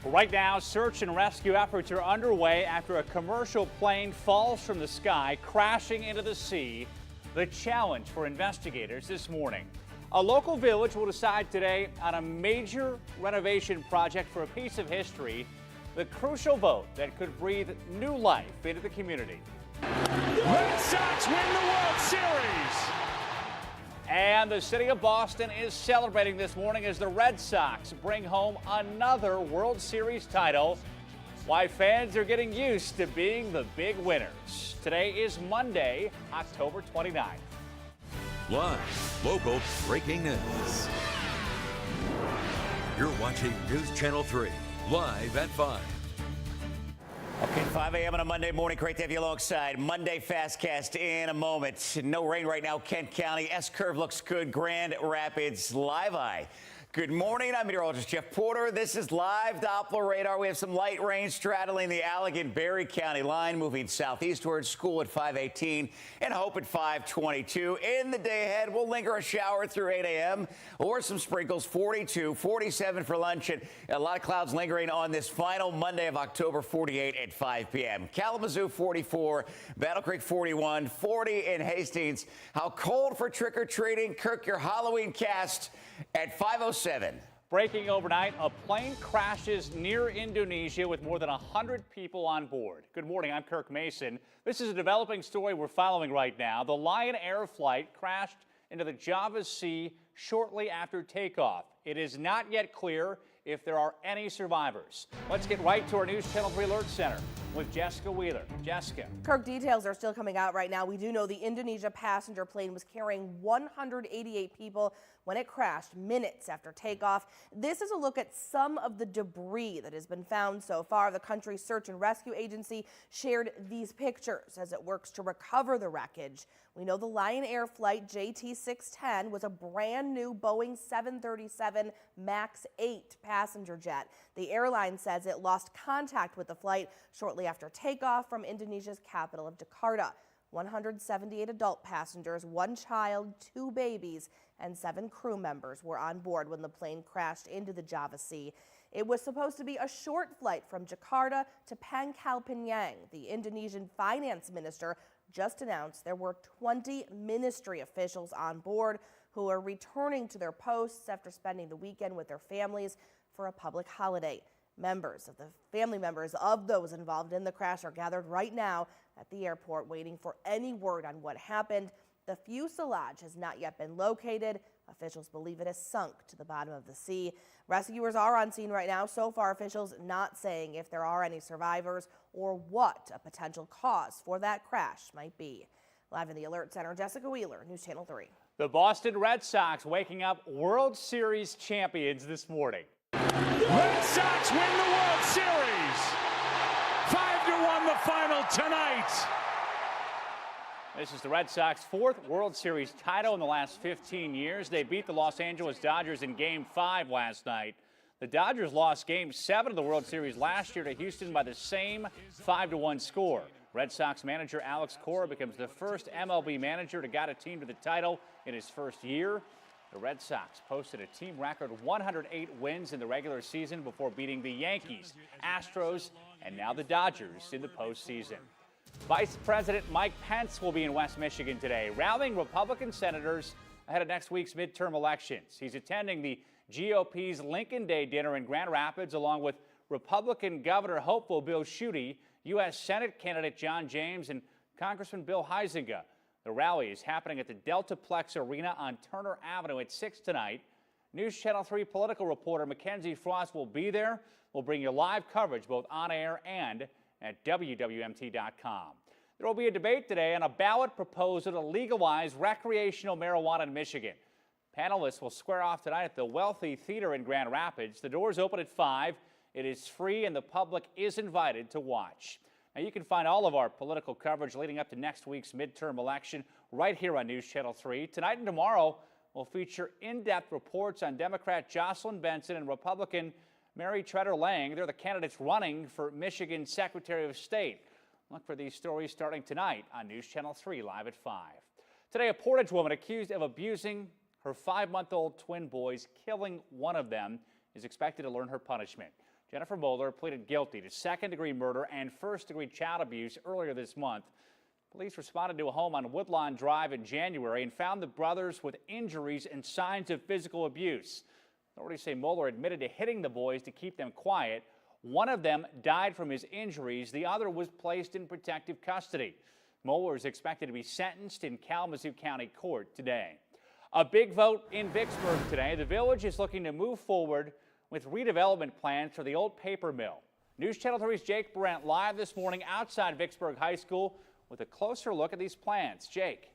Right now, search and rescue efforts are underway after a commercial plane falls from the sky, crashing into the sea. The challenge for investigators this morning. A local village will decide today on a major renovation project for a piece of history, the crucial vote that could breathe new life into the community. Red Sox win the World Series! And the city of Boston is celebrating this morning as the Red Sox bring home another World Series title. Why fans are getting used to being the big winners. Today is Monday, October 29th. Live, local, breaking news. You're watching News Channel 3, live at 5. Okay, 5 a.m. on a Monday morning. Great to have you alongside. Monday Fastcast in a moment. No rain right now, Kent County. S-curve looks good. Grand Rapids, live eye. Good morning. I'm meteorologist Jeff Porter. This is live Doppler radar. We have some light rain straddling the Allegan-Berry County line, moving southeastward. School at 5:18 and Hope at 5:22. In the day ahead, we'll linger a shower through 8 a.m. or some sprinkles. 42, 47 for lunch, and a lot of clouds lingering on this final Monday of October. 48 at 5 p.m. Kalamazoo 44, Battle Creek 41, 40 in Hastings. How cold for trick-or-treating? Kirk, your Halloween cast at 5:07. Breaking overnight, a plane crashes near Indonesia with more than 100 people on board. Good morning, I'm Kirk Mason. This is a developing story we're following right now. The Lion Air flight crashed into the Java Sea shortly after takeoff. It is not yet clear if there are any survivors. Let's get right to our News Channel 3 Alert Center with Jessica Wheeler. Jessica. Kirk, details are still coming out right now. We do know the Indonesia passenger plane was carrying 188 people when it crashed minutes after takeoff. This is a look at some of the debris that has been found so far. The country's search and rescue agency shared these pictures as it works to recover the wreckage. We know the Lion Air flight JT610 was a brand new Boeing 737 MAX 8 passenger jet. The airline says it lost contact with the flight shortly after takeoff from Indonesia's capital of Jakarta. 178 adult passengers, 1 child, 2 babies, and 7 crew members were on board when the plane crashed into the Java Sea. It was supposed to be a short flight from Jakarta to Pangkal Pinang. The Indonesian finance minister just announced there were 20 ministry officials on board who are returning to their posts after spending the weekend with their families for a public holiday. Family members of those involved in the crash are gathered right now at the airport waiting for any word on what happened. The fuselage has not yet been located. Officials believe it has sunk to the bottom of the sea. Rescuers are on scene right now. So far, officials not saying if there are any survivors or what a potential cause for that crash might be. Live in the Alert Center, Jessica Wheeler, News Channel 3. The Boston Red Sox waking up World Series champions this morning. Red Sox win the World Series! 5-1 the final tonight! This is the Red Sox 4th World Series title in the last 15 years. They beat the Los Angeles Dodgers in Game 5 last night. The Dodgers lost Game 7 of the World Series last year to Houston by the same 5-1 score. Red Sox manager Alex Cora becomes the first MLB manager to guide a team to the title in his first year. The Red Sox posted a team record 108 wins in the regular season before beating the Yankees, Astros, and now the Dodgers in the postseason. Vice President Mike Pence will be in West Michigan today, rallying Republican senators ahead of next week's midterm elections. He's attending the GOP's Lincoln Day dinner in Grand Rapids, along with Republican Governor hopeful Bill Schuette, U.S. Senate candidate John James, and Congressman Bill Huizenga. The rally is happening at the Deltaplex Arena on Turner Avenue at 6 tonight. News Channel 3 political reporter Mackenzie Frost will be there. We'll bring you live coverage both on air and at WWMT.com. There will be a debate today on a ballot proposal to legalize recreational marijuana in Michigan. Panelists will square off tonight at the Wealthy Theater in Grand Rapids. The doors open at 5. It is free and the public is invited to watch. Now, you can find all of our political coverage leading up to next week's midterm election right here on News Channel 3. Tonight and tomorrow will feature in-depth reports on Democrat Jocelyn Benson and Republican Mary Tretter Lang. They're the candidates running for Michigan Secretary of State. Look for these stories starting tonight on News Channel 3 live at 5. Today, a Portage woman accused of abusing her 5-month-old twin boys, killing one of them, is expected to learn her punishment. Jennifer Moeller pleaded guilty to second-degree murder and first-degree child abuse earlier this month. Police responded to a home on Woodlawn Drive in January and found the brothers with injuries and signs of physical abuse. Authorities say Moeller admitted to hitting the boys to keep them quiet. One of them died from his injuries. The other was placed in protective custody. Moeller is expected to be sentenced in Kalamazoo County Court today. A big vote in Vicksburg today. The village is looking to move forward with redevelopment plans for the old paper mill. News Channel 3's Jake Brent live this morning outside Vicksburg High School with a closer look at these plans. Jake.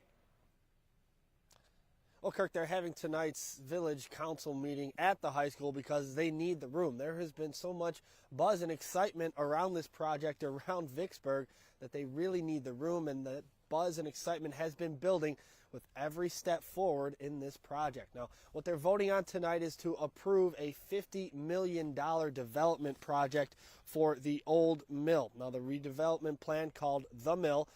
Well, Kirk, they're having tonight's village council meeting at the high school because they need the room. There has been so much buzz and excitement around this project around Vicksburg that they really need the room, and the buzz and excitement has been building with every step forward in this project. Now, what they're voting on tonight is to approve a $50 million development project for the old mill. Now, the redevelopment plan, called The Mill,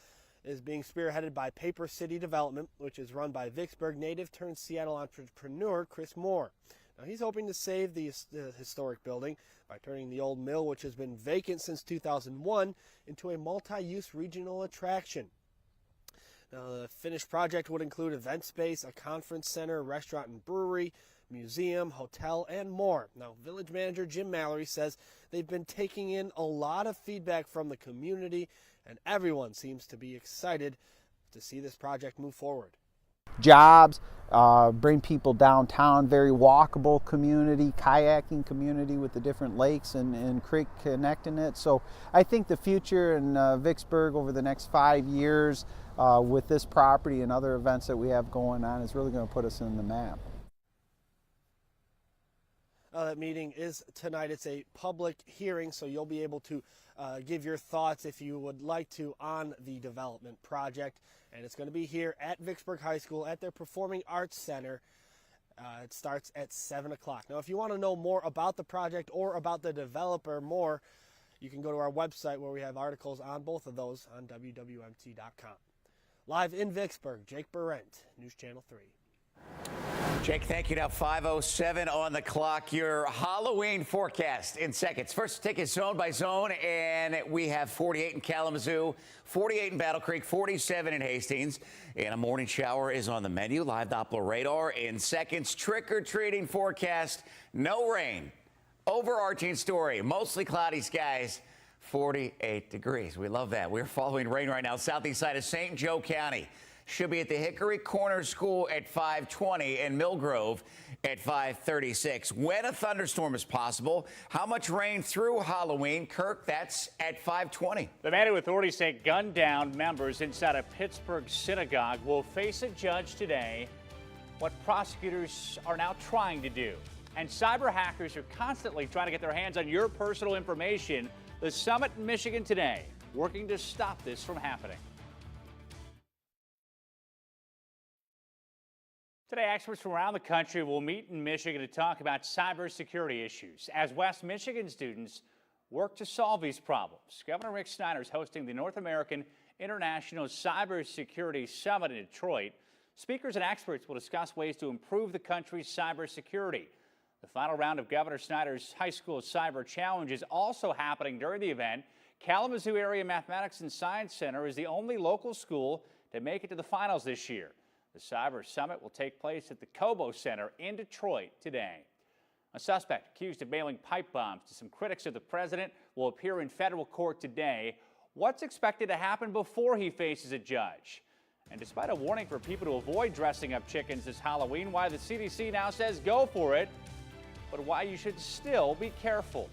is being spearheaded by Paper City Development, which is run by Vicksburg native turned Seattle entrepreneur Chris Moore. Now, he's hoping to save the historic building by turning the old mill, which has been vacant since 2001, into a multi-use regional attraction. Now, the finished project would include event space, a conference center, restaurant and brewery, museum, hotel, and more. Now, village manager Jim Mallory says they've been taking in a lot of feedback from the community, and everyone seems to be excited to see this project move forward. Jobs, bring people downtown, very walkable community, kayaking community with the different lakes and creek connecting it. So I think the future in Vicksburg over the next 5 years with this property and other events that we have going on is really going to put us in the map. That meeting is tonight. It's a public hearing, so you'll be able to give your thoughts if you would like to on the development project. And it's going to be here at Vicksburg High School at their Performing Arts Center. It starts at 7 o'clock. Now, if you want to know more about the project or about the developer more, you can go to our website where we have articles on both of those on WWMT.com. Live in Vicksburg, Jake Barrent, News Channel 3. Jake, thank you. Now 5:07 on the clock. Your Halloween forecast in seconds. First, take it zone by zone, and we have 48 in Kalamazoo, 48 in Battle Creek, 47 in Hastings, and a morning shower is on the menu. Live Doppler radar in seconds. Trick-or-treating forecast, no rain. Overarching story, mostly cloudy skies. 48 degrees. We love that. We're following rain right now. Southeast side of St. Joe County. Should be at the Hickory Corner School at 5:20 and Mill Grove at 5:36. When a thunderstorm is possible, how much rain through Halloween? Kirk, that's at 5:20. The man who authorities say gunned down members inside a Pittsburgh synagogue will face a judge today. What prosecutors are now trying to do. And cyber hackers are constantly trying to get their hands on your personal information. The summit in Michigan today, working to stop this from happening. Today, experts from around the country will meet in Michigan to talk about cybersecurity issues as West Michigan students work to solve these problems. Governor Rick Snyder is hosting the North American International Cybersecurity Summit in Detroit. Speakers and experts will discuss ways to improve the country's cybersecurity. The final round of Governor Snyder's High School Cyber Challenge is also happening during the event. Kalamazoo Area Mathematics and Science Center is the only local school to make it to the finals this year. The Cyber Summit will take place at the Cobo Center in Detroit today. A suspect accused of mailing pipe bombs to some critics of the president will appear in federal court today. What's expected to happen before he faces a judge? And despite a warning for people to avoid dressing up chickens this Halloween, why the CDC now says go for it, but why you should still be careful.